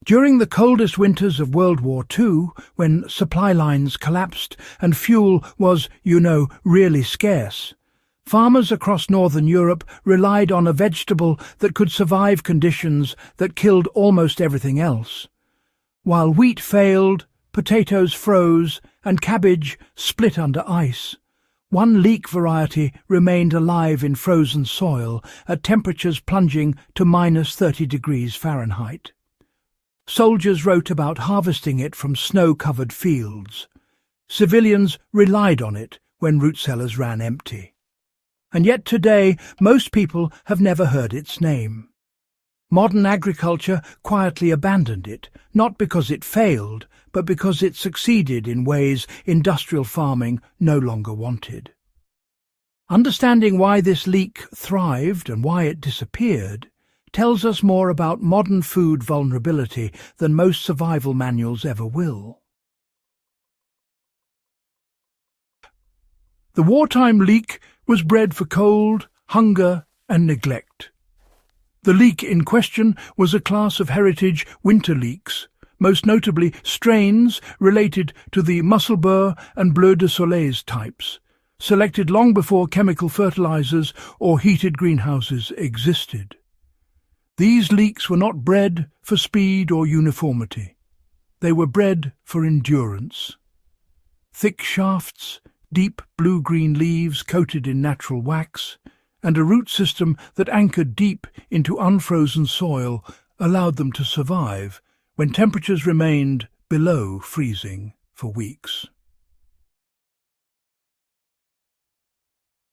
During the coldest winters of World War II, when supply lines collapsed and fuel was, really scarce, farmers across northern Europe relied on a vegetable that could survive conditions that killed almost everything else. While wheat failed, potatoes froze, and cabbage split under ice, one leek variety remained alive in frozen soil at temperatures plunging to -30 degrees Fahrenheit. Soldiers wrote about harvesting it from snow-covered fields. Civilians relied on it when root cellars ran empty. And yet today, most people have never heard its name. Modern agriculture quietly abandoned it, not because it failed, but because it succeeded in ways industrial farming no longer wanted. Understanding why this leek thrived and why it disappeared tells us more about modern food vulnerability than most survival manuals ever will. The wartime leek was bred for cold, hunger, and neglect. The leek in question was a class of heritage winter leeks, most notably strains related to the Musselburgh and Bleu de Soleil types, selected long before chemical fertilizers or heated greenhouses existed. These leeks were not bred for speed or uniformity. They were bred for endurance. Thick shafts, deep blue-green leaves coated in natural wax, and a root system that anchored deep into unfrozen soil allowed them to survive when temperatures remained below freezing for weeks.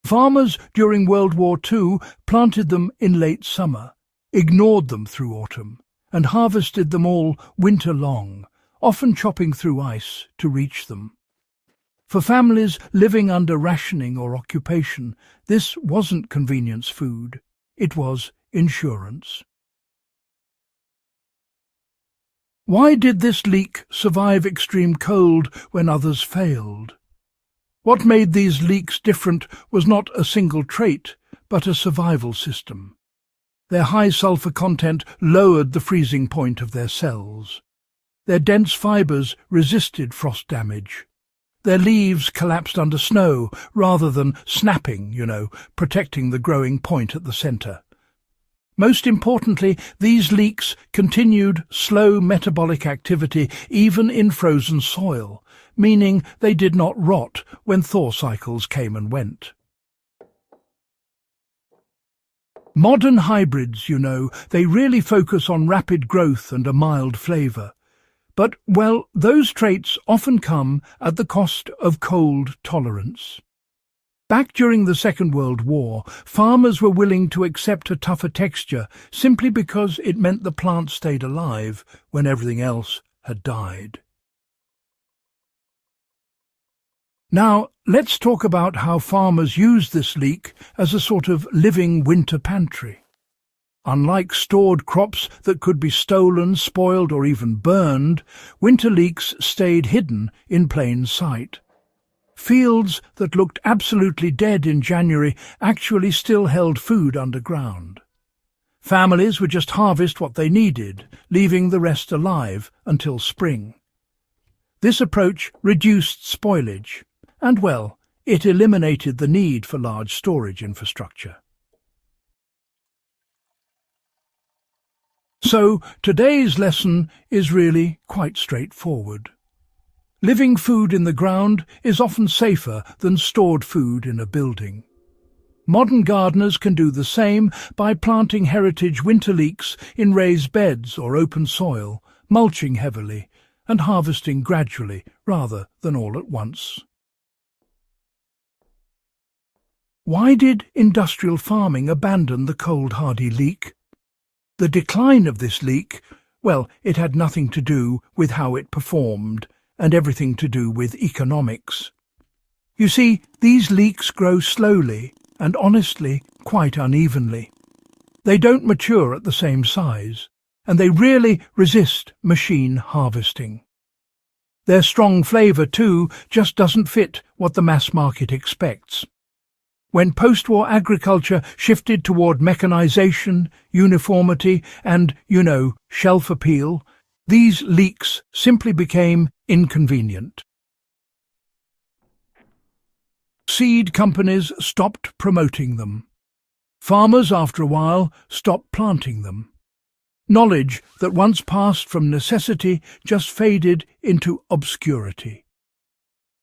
Farmers during World War II planted them in late summer, ignored them through autumn, and harvested them all winter long, often chopping through ice to reach them. For families living under rationing or occupation, this wasn't convenience food, it was insurance. Why did this leek survive extreme cold when others failed? What made these leeks different was not a single trait, but a survival system. Their high sulfur content lowered the freezing point of their cells. Their dense fibers resisted frost damage. Their leaves collapsed under snow rather than snapping, protecting the growing point at the centre. Most importantly, these leeks continued slow metabolic activity even in frozen soil, meaning they did not rot when thaw cycles came and went. Modern hybrids, they really focus on rapid growth and a mild flavour. But, those traits often come at the cost of cold tolerance. Back during the Second World War, farmers were willing to accept a tougher texture simply because it meant the plant stayed alive when everything else had died. Now, let's talk about how farmers use this leek as a sort of living winter pantry. Unlike stored crops that could be stolen, spoiled, or even burned, winter leeks stayed hidden in plain sight. Fields that looked absolutely dead in January actually still held food underground. Families would just harvest what they needed, leaving the rest alive until spring. This approach reduced spoilage, and, it eliminated the need for large storage infrastructure. So, today's lesson is really quite straightforward. Living food in the ground is often safer than stored food in a building. Modern gardeners can do the same by planting heritage winter leeks in raised beds or open soil, mulching heavily, and harvesting gradually rather than all at once. Why did industrial farming abandon the cold-hardy leek? The decline of this leek, it had nothing to do with how it performed, and everything to do with economics. You see, these leeks grow slowly and, honestly, quite unevenly. They don't mature at the same size, and they really resist machine harvesting. Their strong flavour, too, just doesn't fit what the mass market expects. When post-war agriculture shifted toward mechanization, uniformity, and, shelf appeal, These leeks simply became inconvenient. Seed companies stopped promoting them. Farmers, after a while, stopped planting them. Knowledge that once passed from necessity just faded into obscurity.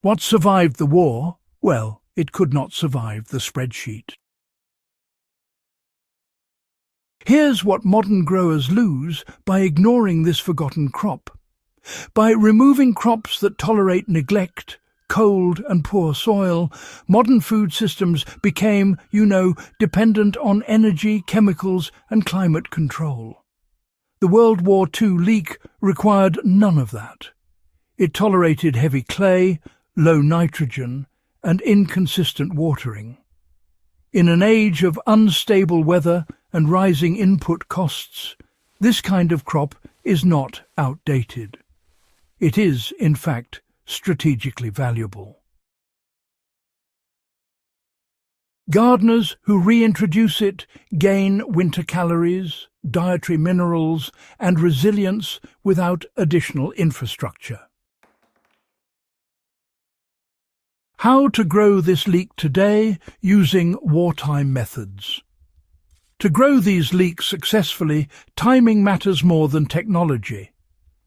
What survived the war? Well, it could not survive the spreadsheet. Here's what modern growers lose by ignoring this forgotten crop. By removing crops that tolerate neglect, cold and poor soil, modern food systems became, dependent on energy, chemicals and climate control. The World War II leek required none of that. It tolerated heavy clay, low nitrogen and inconsistent watering. In an age of unstable weather and rising input costs, this kind of crop is not outdated. It is, in fact, strategically valuable. Gardeners who reintroduce it gain winter calories, dietary minerals and resilience without additional infrastructure. How to grow this leek today using wartime methods. To grow these leeks successfully, timing matters more than technology.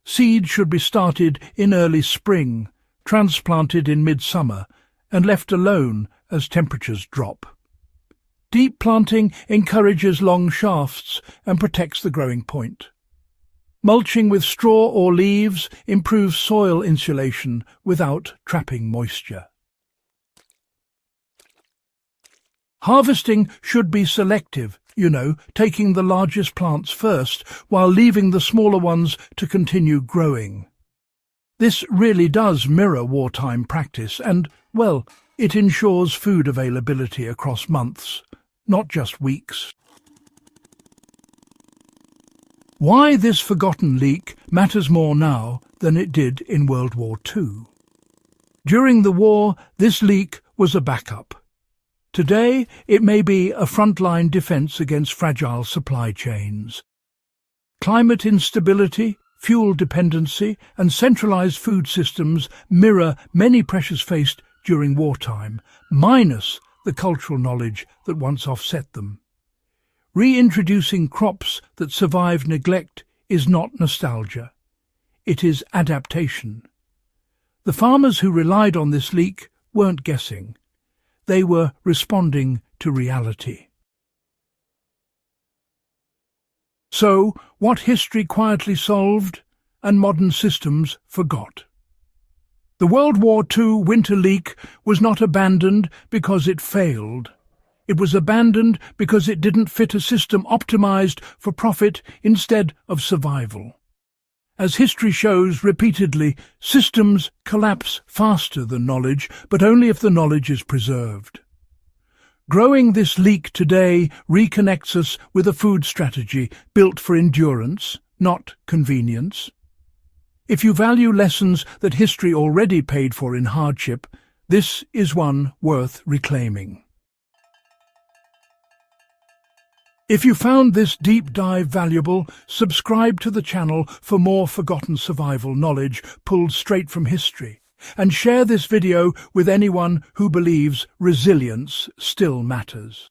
Seed should be started in early spring, transplanted in midsummer, and left alone as temperatures drop. Deep planting encourages long shafts and protects the growing point. Mulching with straw or leaves improves soil insulation without trapping moisture. Harvesting should be selective, taking the largest plants first while leaving the smaller ones to continue growing. This really does mirror wartime practice and, well, it ensures food availability across months, not just weeks. Why this forgotten leek matters more now than it did in World War II. During the war, this leek was a backup. Today, it may be a frontline defence against fragile supply chains. Climate instability, fuel dependency and centralised food systems mirror many pressures faced during wartime, minus the cultural knowledge that once offset them. Reintroducing crops that survived neglect is not nostalgia. It is adaptation. The farmers who relied on this leek weren't guessing. They were responding to reality. So, what history quietly solved and modern systems forgot? The World War II winter leek was not abandoned because it failed. It was abandoned because it didn't fit a system optimized for profit instead of survival. As history shows repeatedly, systems collapse faster than knowledge, but only if the knowledge is preserved. Growing this leek today reconnects us with a food strategy built for endurance, not convenience. If you value lessons that history already paid for in hardship, this is one worth reclaiming. If you found this deep dive valuable, subscribe to the channel for more forgotten survival knowledge pulled straight from history, and share this video with anyone who believes resilience still matters.